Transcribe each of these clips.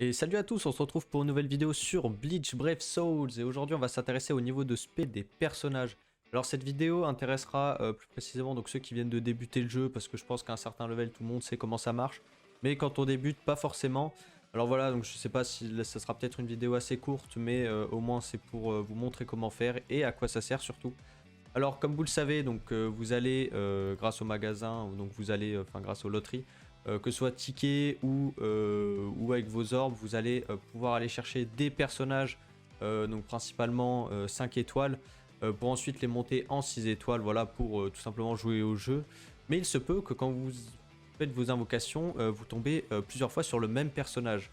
Et salut à tous, on se retrouve pour une nouvelle vidéo sur Bleach Brave Souls et aujourd'hui on va s'intéresser au niveau de spé des personnages. Alors cette vidéo intéressera plus précisément donc ceux qui viennent de débuter le jeu parce que je pense qu'à un certain level tout le monde sait comment ça marche. Mais quand on débute pas forcément. Alors voilà, donc je sais pas si ça sera peut-être une vidéo assez courte mais au moins c'est pour vous montrer comment faire et à quoi ça sert surtout. Alors comme vous le savez, donc vous allez grâce au magasin, donc vous allez, enfin grâce aux loteries, que ce soit ticket ou avec vos orbes, vous allez pouvoir aller chercher des personnages, donc principalement 5 étoiles, pour ensuite les monter en 6 étoiles, voilà, pour tout simplement jouer au jeu. Mais il se peut que quand vous faites vos invocations, vous tombez plusieurs fois sur le même personnage.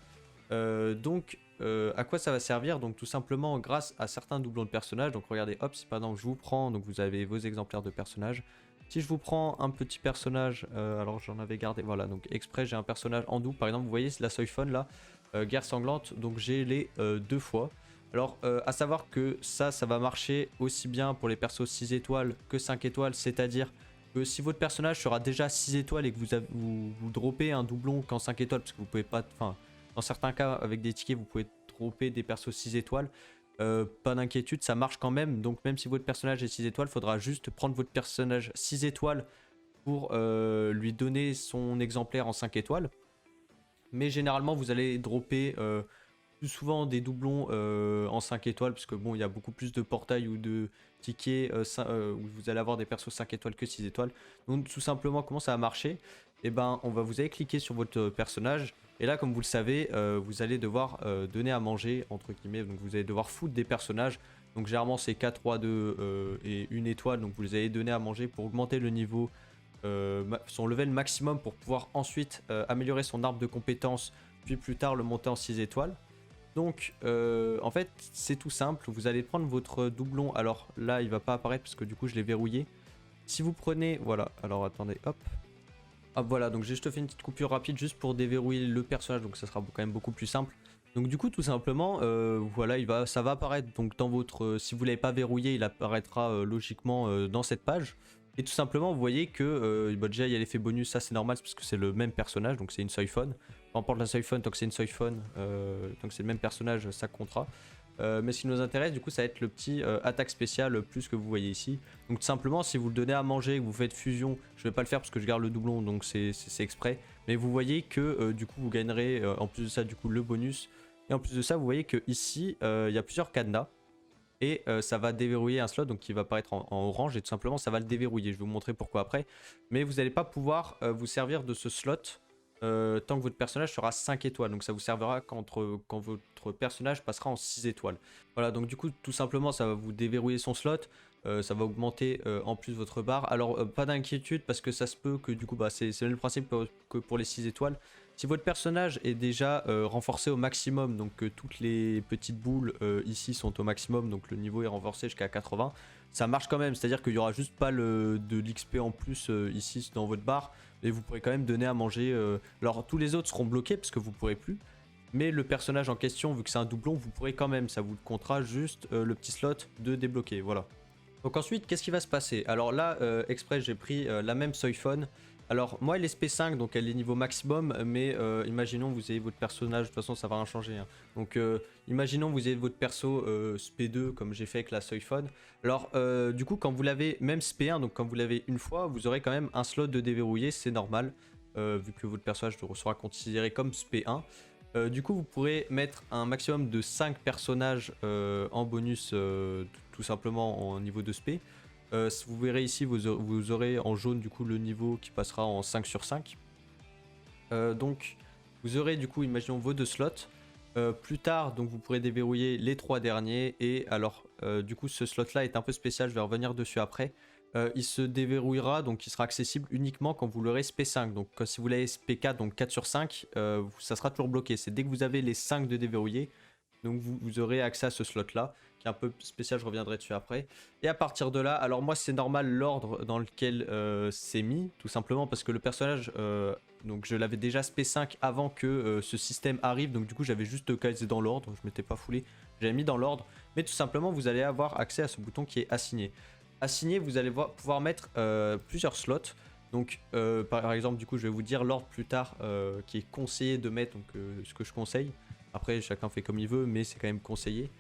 À quoi ça va servir? Donc tout simplement grâce à certains doublons de personnages. Donc regardez, hop, si par exemple je vous prends, donc vous avez vos exemplaires de personnages. Si je vous prends un petit personnage, alors j'en avais gardé, voilà, donc exprès j'ai un personnage en double, par exemple vous voyez c'est la Soifon là, guerre sanglante, donc j'ai les deux fois. Alors à savoir que ça va marcher aussi bien pour les persos 6 étoiles que 5 étoiles, c'est-à-dire que si votre personnage sera déjà 6 étoiles et que vous droppez un doublon qu'en 5 étoiles, parce que vous pouvez pas, enfin dans certains cas avec des tickets vous pouvez dropper des persos 6 étoiles, pas d'inquiétude, ça marche quand même. Donc même si votre personnage est 6 étoiles, il faudra juste prendre votre personnage 6 étoiles pour lui donner son exemplaire en 5 étoiles. Mais généralement, vous allez dropper plus souvent des doublons en 5 étoiles, parce que bon, il y a beaucoup plus de portails ou de tickets où vous allez avoir des persos 5 étoiles que 6 étoiles. Donc tout simplement, comment ça va marcher? Et ben, vous allez cliquer sur votre personnage, et là, comme vous le savez, vous allez devoir donner à manger, entre guillemets, donc vous allez devoir foutre des personnages. Donc généralement, c'est 4, 3, 2 et 1 étoile, donc vous allez donner à manger pour augmenter le niveau, son level maximum pour pouvoir ensuite améliorer son arbre de compétences, puis plus tard le monter en 6 étoiles. Donc en fait c'est tout simple, vous allez prendre votre doublon, alors là il va pas apparaître parce que du coup je l'ai verrouillé. Si vous prenez, voilà, alors attendez, hop. Hop voilà, donc j'ai juste fait une petite coupure rapide juste pour déverrouiller le personnage, donc ça sera quand même beaucoup plus simple. Donc du coup tout simplement, voilà, ça va apparaître donc dans votre, si vous l'avez pas verrouillé il apparaîtra logiquement dans cette page. Et tout simplement vous voyez que bah, déjà il y a l'effet bonus, ça c'est normal parce que c'est le même personnage, donc c'est une Soifon. Peu importe la Soifon, tant que c'est une Soifon, donc c'est le même personnage, ça comptera. Mais ce qui nous intéresse du coup ça va être le petit attaque spéciale plus que vous voyez ici. Donc tout simplement si vous le donnez à manger, que vous faites fusion, je vais pas le faire parce que je garde le doublon donc c'est exprès. Mais vous voyez que du coup vous gagnerez en plus de ça du coup le bonus. Et en plus de ça vous voyez que ici il y a plusieurs cadenas. Et ça va déverrouiller un slot donc qui va apparaître en orange et tout simplement ça va le déverrouiller. Je vais vous montrer pourquoi après. Mais vous n'allez pas pouvoir vous servir de ce slot tant que votre personnage sera 5 étoiles. Donc ça vous servira quand votre personnage passera en 6 étoiles. Voilà, donc du coup tout simplement ça va vous déverrouiller son slot. Ça va augmenter en plus votre barre. Alors pas d'inquiétude parce que ça se peut que du coup bah, c'est le principe que pour les 6 étoiles. Si votre personnage est déjà renforcé au maximum, donc que toutes les petites boules ici sont au maximum, donc le niveau est renforcé jusqu'à 80, ça marche quand même, c'est-à-dire qu'il n'y aura juste pas de l'XP en plus ici dans votre barre, mais vous pourrez quand même donner à manger. Alors tous les autres seront bloqués parce que vous ne pourrez plus, mais le personnage en question, vu que c'est un doublon, vous pourrez quand même, ça vous comptera juste le petit slot de débloquer, voilà. Donc ensuite, qu'est-ce qui va se passer? Alors là, exprès, j'ai pris la même Soifon. Alors moi elle est SP5 donc elle est niveau maximum, mais imaginons vous ayez votre personnage, de toute façon ça va rien changer, hein. Donc imaginons vous ayez votre perso SP2 comme j'ai fait avec la Soifon. Alors du coup quand vous l'avez même SP1, donc quand vous l'avez une fois, vous aurez quand même un slot de déverrouillé, c'est normal, vu que votre personnage sera considéré comme SP1. Du coup vous pourrez mettre un maximum de 5 personnages en bonus tout simplement en niveau de SP. Vous verrez ici, vous aurez en jaune du coup le niveau qui passera en 5 sur 5. Donc vous aurez du coup, imaginons vos deux slots. Plus tard, donc vous pourrez déverrouiller les 3 derniers. Et alors, du coup, ce slot là est un peu spécial, je vais revenir dessus après. Il se déverrouillera, donc il sera accessible uniquement quand vous l'aurez SP5. Donc si vous l'avez SP4, donc 4 sur 5, ça sera toujours bloqué. C'est dès que vous avez les 5 de déverrouiller. Donc vous aurez accès à ce slot là, qui est un peu spécial, je reviendrai dessus après. Et à partir de là, alors moi c'est normal l'ordre dans lequel c'est mis, tout simplement parce que le personnage, donc je l'avais déjà SP5 avant que ce système arrive, donc du coup j'avais juste casé dans l'ordre, je m'étais pas foulé, j'avais mis dans l'ordre. Mais tout simplement vous allez avoir accès à ce bouton qui est assigné. Assigné, vous allez pouvoir mettre plusieurs slots. Donc par exemple du coup je vais vous dire l'ordre plus tard qui est conseillé de mettre, donc ce que je conseille. Après, chacun fait comme il veut, mais c'est quand même conseillé.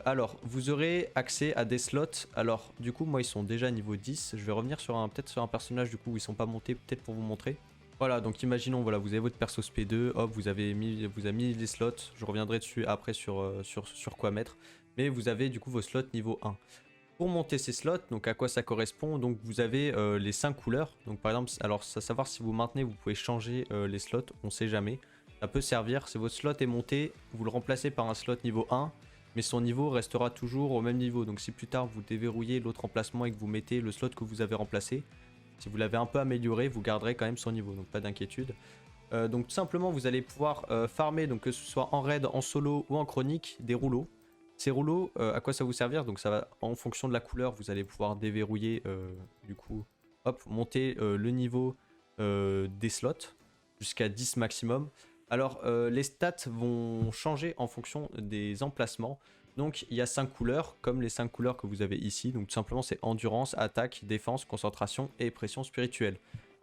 Alors, vous aurez accès à des slots. Alors, du coup, moi, ils sont déjà niveau 10. Je vais revenir sur peut-être sur un personnage, du coup, où ils sont pas montés, peut-être pour vous montrer. Voilà, donc imaginons, voilà, vous avez votre perso SP2, hop, vous avez mis les slots. Je reviendrai dessus après sur quoi mettre. Mais vous avez, du coup, vos slots niveau 1. Pour monter ces slots, donc à quoi ça correspond? Donc, vous avez les 5 couleurs. Donc, par exemple, alors, à savoir si vous maintenez, vous pouvez changer les slots. On sait jamais. Ça peut servir. Si votre slot est monté, vous le remplacez par un slot niveau 1. Mais son niveau restera toujours au même niveau. Donc si plus tard vous déverrouillez l'autre emplacement et que vous mettez le slot que vous avez remplacé, si vous l'avez un peu amélioré, vous garderez quand même son niveau. Donc pas d'inquiétude. Donc tout simplement vous allez pouvoir farmer, donc que ce soit en raid, en solo ou en chronique, des rouleaux. Ces rouleaux, à quoi ça va vous servir? Donc ça va, en fonction de la couleur, vous allez pouvoir déverrouiller, du coup, hop, monter le niveau des slots jusqu'à 10 maximum. Alors, les stats vont changer en fonction des emplacements. Donc, il y a 5 couleurs, comme les 5 couleurs que vous avez ici. Donc, tout simplement, c'est endurance, attaque, défense, concentration et pression spirituelle.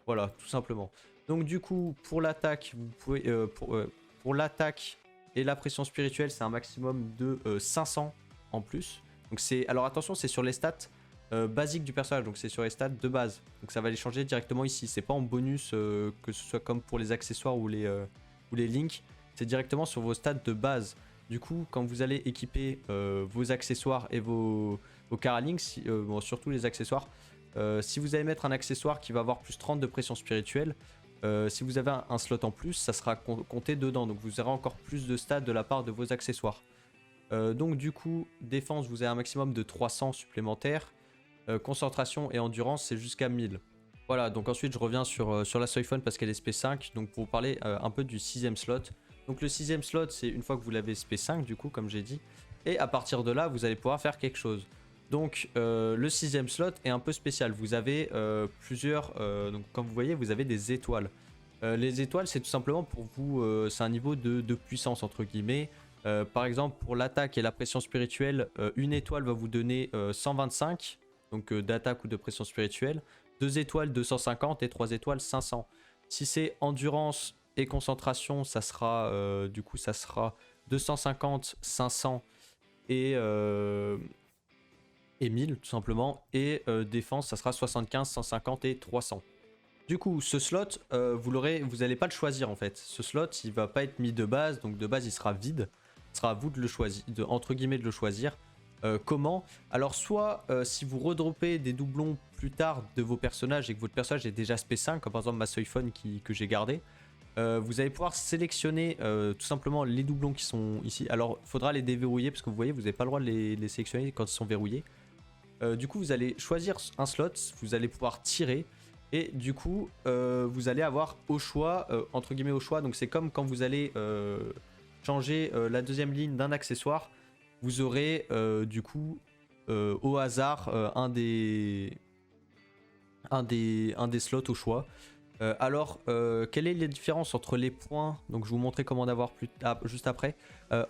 Voilà, tout simplement. Donc, du coup, pour l'attaque, vous pouvez, pour l'attaque et la pression spirituelle, c'est un maximum de 500 en plus. Donc, alors attention, c'est sur les stats basiques du personnage. Donc, c'est sur les stats de base. Donc, ça va les changer directement ici. C'est pas en bonus, que ce soit comme pour les accessoires ou les links, c'est directement sur vos stats de base. Du coup, quand vous allez équiper vos accessoires et vos Caralinks, bon, surtout les accessoires, si vous allez mettre un accessoire qui va avoir plus 30 de pression spirituelle, si vous avez un slot en plus, ça sera compté dedans. Donc vous aurez encore plus de stats de la part de vos accessoires. Donc du coup, défense, vous avez un maximum de 300 supplémentaires. Concentration et endurance, c'est jusqu'à 1000. Voilà, donc ensuite je reviens sur la Soifone parce qu'elle est SP5. Donc pour vous parler un peu du 6ème slot. Donc le 6ème slot, c'est une fois que vous l'avez SP5 du coup, comme j'ai dit. Et à partir de là, vous allez pouvoir faire quelque chose. Donc le 6ème slot est un peu spécial. Vous avez plusieurs... donc comme vous voyez, vous avez des étoiles. Les étoiles, c'est tout simplement pour vous... c'est un niveau de puissance, entre guillemets. Par exemple, pour l'attaque et la pression spirituelle, une étoile va vous donner 125. Donc d'attaque ou de pression spirituelle. 2 étoiles 250 et 3 étoiles 500. Si c'est endurance et concentration, ça sera du coup ça sera 250, 500 et 1000 tout simplement. Et défense, ça sera 75, 150 et 300. Du coup, ce slot, vous n'allez pas le choisir en fait. Ce slot, il va pas être mis de base, donc de base il sera vide. Ce sera à vous de le choisir, entre guillemets de le choisir. Comment? Alors soit si vous redroppez des doublons plus tard de vos personnages et que votre personnage est déjà SP5, comme par exemple ma Soifone que j'ai gardé, vous allez pouvoir sélectionner tout simplement les doublons qui sont ici. Alors il faudra les déverrouiller parce que vous voyez vous n'avez pas le droit de les sélectionner quand ils sont verrouillés. Du coup vous allez choisir un slot, vous allez pouvoir tirer et du coup vous allez avoir au choix, entre guillemets au choix, donc c'est comme quand vous allez changer la deuxième ligne d'un accessoire. Vous aurez du coup au hasard un des slots au choix. Alors, quelle est la différence entre les points? Donc je vous montrer comment en avoir juste après.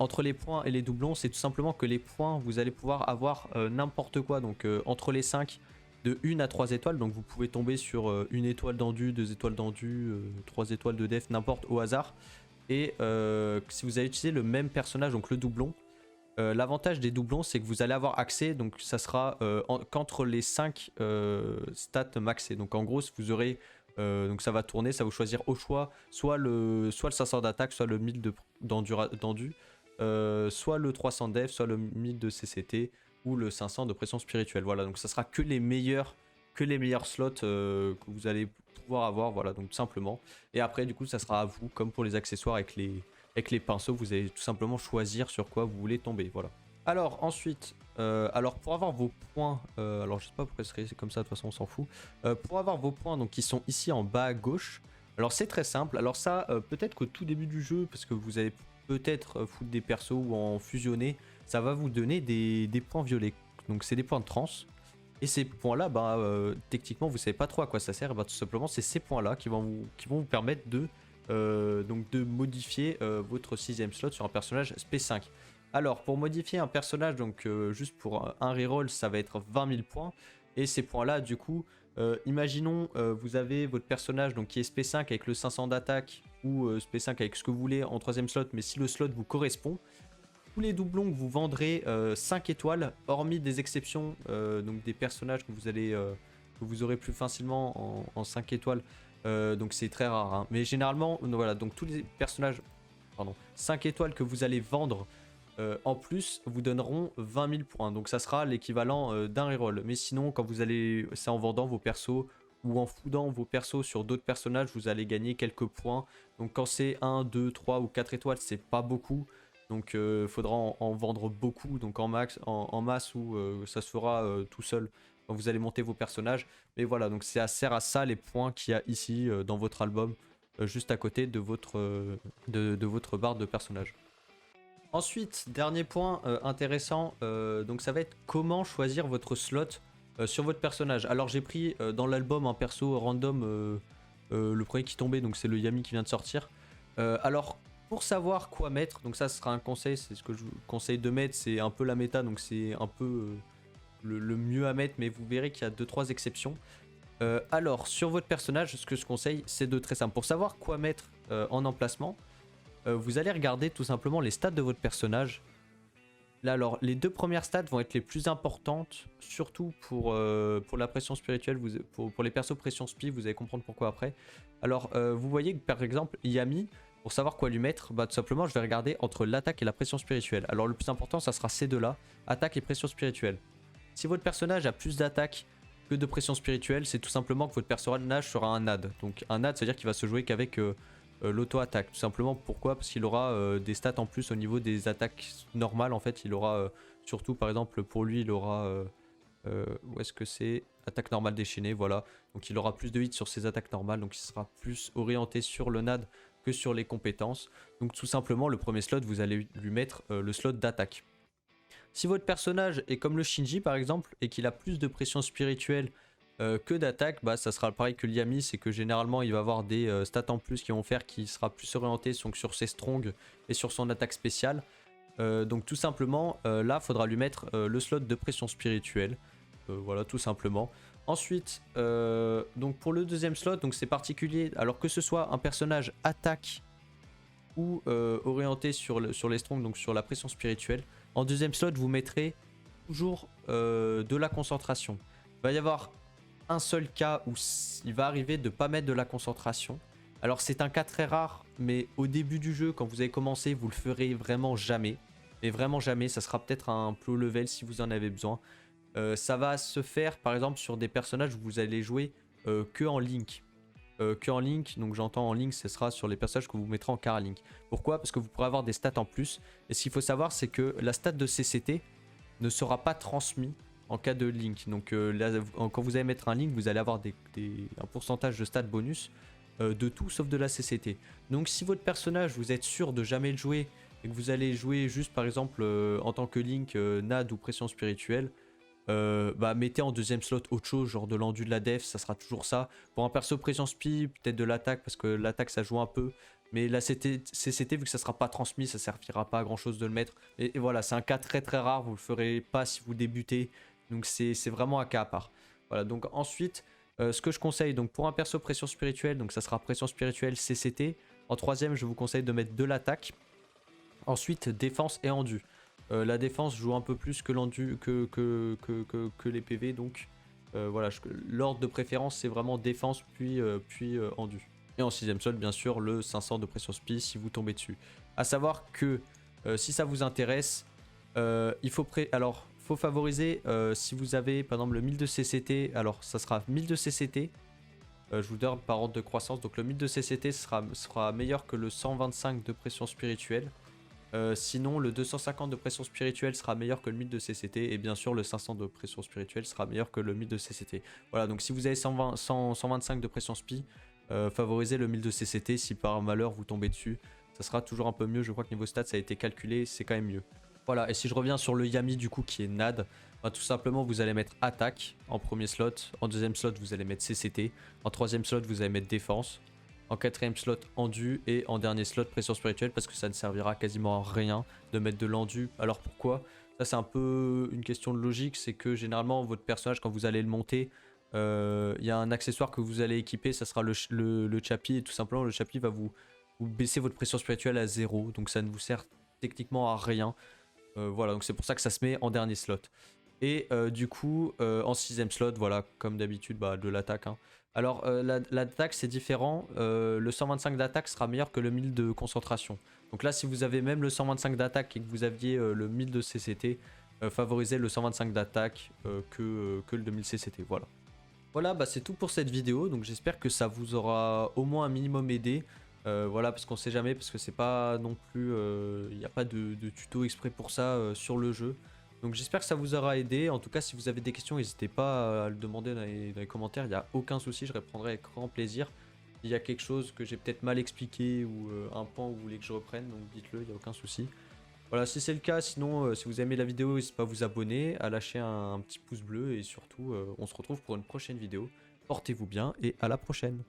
Entre les points et les doublons, c'est tout simplement que les points, vous allez pouvoir avoir n'importe quoi. Donc entre les 5, de 1 à 3 étoiles. Donc vous pouvez tomber sur 1 étoile d'endu, 2 étoiles d'endu, 3 étoiles de def, n'importe au hasard. Et si vous allez utiliser le même personnage, donc le doublon, l'avantage des doublons, c'est que vous allez avoir accès, donc ça sera qu'entre les 5 stats maxés. Donc en gros, vous aurez, donc ça va tourner, ça va vous choisir au choix, soit le 500 d'attaque, soit le 1000 d'endu, soit le 300 def, soit le 1000 de CCT, ou le 500 de pression spirituelle. Voilà, donc ça sera que les meilleurs slots que vous allez pouvoir avoir, voilà, donc tout simplement. Et après, du coup, ça sera à vous, comme pour les accessoires avec les pinceaux, vous allez tout simplement choisir sur quoi vous voulez tomber, voilà. Alors ensuite, alors pour avoir vos points, alors je sais pas pourquoi c'est comme ça, de toute façon on s'en fout. Pour avoir vos points, donc qui sont ici en bas à gauche, alors c'est très simple. Alors ça, peut-être qu'au tout début du jeu, parce que vous allez peut-être foutre des persos ou en fusionner, ça va vous donner des points violets. Donc c'est des points de trans. Et ces points-là, bah, techniquement, vous savez pas trop à quoi ça sert. Bah, tout simplement, c'est ces points-là qui vont vous permettre donc de modifier votre 6ème slot sur un personnage SP5. Alors, pour modifier un personnage, donc juste pour un reroll, ça va être 20 000 points. Et ces points-là, du coup, imaginons vous avez votre personnage donc, qui est SP5 avec le 500 d'attaque ou SP5 avec ce que vous voulez en troisième slot, mais si le slot vous correspond, tous les doublons que vous vendrez 5 étoiles, hormis des exceptions, donc des personnages que que vous aurez plus facilement en 5 étoiles, donc c'est très rare. Hein. Mais généralement, voilà, donc tous les personnages, pardon, 5 étoiles que vous allez vendre en plus vous donneront 20 000 points. Donc ça sera l'équivalent d'un reroll. Mais sinon, quand vous allez, c'est en vendant vos persos ou en foudant vos persos sur d'autres personnages, vous allez gagner quelques points. Donc quand c'est 1, 2, 3 ou 4 étoiles, c'est pas beaucoup. Donc il faudra en vendre beaucoup, donc en masse ou ça se fera tout seul quand vous allez monter vos personnages. Mais voilà, donc ça sert à ça les points qu'il y a ici dans votre album, juste à côté de votre barre de personnages. Ensuite, dernier point intéressant, donc ça va être comment choisir votre slot sur votre personnage. Alors j'ai pris dans l'album un perso random, le premier qui tombait, donc c'est le Yami qui vient de sortir. Alors pour savoir quoi mettre, donc ça ce sera un conseil, c'est ce que je vous conseille de mettre, c'est un peu la méta, donc c'est un peu le mieux à mettre, mais vous verrez qu'il y a 2-3 exceptions. Alors sur votre personnage, ce que je conseille, c'est de très simple. Pour savoir quoi mettre en emplacement, vous allez regarder tout simplement les stats de votre personnage. Là alors, les 2 premières stats vont être les plus importantes, surtout pour la pression spirituelle, pour les persos pression spi, vous allez comprendre pourquoi après. Alors, vous voyez que par exemple, Yami, pour savoir quoi lui mettre, bah tout simplement je vais regarder entre l'attaque et la pression spirituelle. Alors le plus important, ça sera ces deux-là, attaque et pression spirituelle. Si votre personnage a plus d'attaque que de pression spirituelle, c'est tout simplement que votre personnage sera un NAD. Donc un NAD, c'est-à-dire qu'il va se jouer qu'avec l'auto-attaque. Tout simplement, pourquoi? Parce qu'il aura des stats en plus au niveau des attaques normales. En fait, il aura surtout, par exemple, pour lui, il aura... où est-ce que c'est? Attaque normale déchaînée, voilà. Donc il aura plus de hits sur ses attaques normales, donc il sera plus orienté sur le NAD que sur les compétences. Donc tout simplement, le premier slot, vous allez lui mettre le slot d'attaque. Si votre personnage est comme le Shinji par exemple, et qu'il a plus de pression spirituelle que d'attaque, bah ça sera pareil que l'Yami, c'est que généralement il va avoir des stats en plus qui vont faire qu'il sera plus orienté donc, sur ses strong et sur son attaque spéciale. Donc tout simplement, là faudra lui mettre le slot de pression spirituelle. Voilà, tout simplement. Ensuite, donc pour le deuxième slot, donc c'est particulier, alors que ce soit un personnage attaque ou orienté sur les strong, donc sur la pression spirituelle. En deuxième slot, vous mettrez toujours de la concentration. Il va y avoir un seul cas où il va arriver de ne pas mettre de la concentration. Alors c'est un cas très rare, mais au début du jeu, quand vous avez commencé, vous le ferez vraiment jamais. Mais vraiment jamais, ça sera peut-être un plus level si vous en avez besoin. Ça va se faire par exemple sur des personnages où vous allez jouer que en Link. Donc j'entends en Link, ce sera sur les personnages que vous mettrez en Cara Link. Pourquoi? Parce que vous pourrez avoir des stats en plus. Et ce qu'il faut savoir, c'est que la stat de CCT ne sera pas transmise en cas de Link. Donc là, quand vous allez mettre un Link, vous allez avoir un pourcentage de stats bonus de tout sauf de la CCT. Donc si votre personnage, vous êtes sûr de jamais le jouer et que vous allez jouer juste par exemple en tant que Link, NAD ou pression spirituelle, bah mettez en deuxième slot autre chose, genre de l'endu de la def, ça sera toujours ça. Pour un perso pression spi, peut-être de l'attaque, parce que l'attaque ça joue un peu. Mais la CCT, vu que ça sera pas transmis, ça servira pas à grand chose de le mettre. Et voilà, c'est un cas très très rare, vous le ferez pas si vous débutez. Donc c'est vraiment un cas à part. Voilà, donc ensuite, ce que je conseille, donc pour un perso pression spirituelle, donc ça sera pression spirituelle CCT. En troisième, je vous conseille de mettre de l'attaque. Ensuite, défense et endu. La défense joue un peu plus que l'endu que les PV, donc voilà, l'ordre de préférence c'est vraiment défense puis endu. Et en sixième slot, bien sûr, le 500 de pression spi si vous tombez dessus. A savoir que si ça vous intéresse, faut favoriser si vous avez par exemple le 1000 de CCT, alors ça sera 1000 de CCT. Je vous donne par ordre de croissance, donc le 1000 de CCT sera meilleur que le 125 de pression spirituelle. Sinon, le 250 de pression spirituelle sera meilleur que le 1000 de CCT. Et bien sûr, le 500 de pression spirituelle sera meilleur que le 1000 de CCT. Voilà, donc si vous avez 125 de pression spi, favorisez le 1000 de CCT. Si par malheur vous tombez dessus, ça sera toujours un peu mieux. Je crois que niveau stats, ça a été calculé, c'est quand même mieux. Voilà, et si je reviens sur le Yami du coup qui est NAD, bah, tout simplement vous allez mettre attaque en premier slot. En deuxième slot, vous allez mettre CCT. En troisième slot, vous allez mettre défense. En quatrième slot, endu. Et en dernier slot, pression spirituelle, parce que ça ne servira quasiment à rien de mettre de l'endu. Alors pourquoi? Ça c'est un peu une question de logique, c'est que généralement votre personnage quand vous allez le monter, il y a un accessoire que vous allez équiper, ça sera le chapi, et tout simplement le chapi va vous vous baissez votre pression spirituelle à 0, donc ça ne vous sert techniquement à rien. Voilà, donc c'est pour ça que ça se met en dernier slot. Et du coup, en 6ème slot, voilà, comme d'habitude, bah, de l'attaque. Hein. Alors, l'attaque, c'est différent. Le 125 d'attaque sera meilleur que le 1000 de concentration. Donc là, si vous avez même le 125 d'attaque et que vous aviez le 1000 de CCT, favorisez le 125 d'attaque que le 2000 CCT. Voilà. Voilà, bah, c'est tout pour cette vidéo. Donc j'espère que ça vous aura au moins un minimum aidé. Voilà, parce qu'on sait jamais, parce que c'est pas non plus... Il n'y a pas de tuto exprès pour ça sur le jeu. Donc j'espère que ça vous aura aidé. En tout cas, si vous avez des questions, n'hésitez pas à le demander dans les commentaires. Il n'y a aucun souci, je répondrai avec grand plaisir. S'il y a quelque chose que j'ai peut-être mal expliqué ou un point où vous voulez que je reprenne, donc dites-le, il n'y a aucun souci. Voilà, si c'est le cas, sinon, si vous aimez la vidéo, n'hésitez pas à vous abonner, à lâcher un petit pouce bleu et surtout, on se retrouve pour une prochaine vidéo. Portez-vous bien et à la prochaine.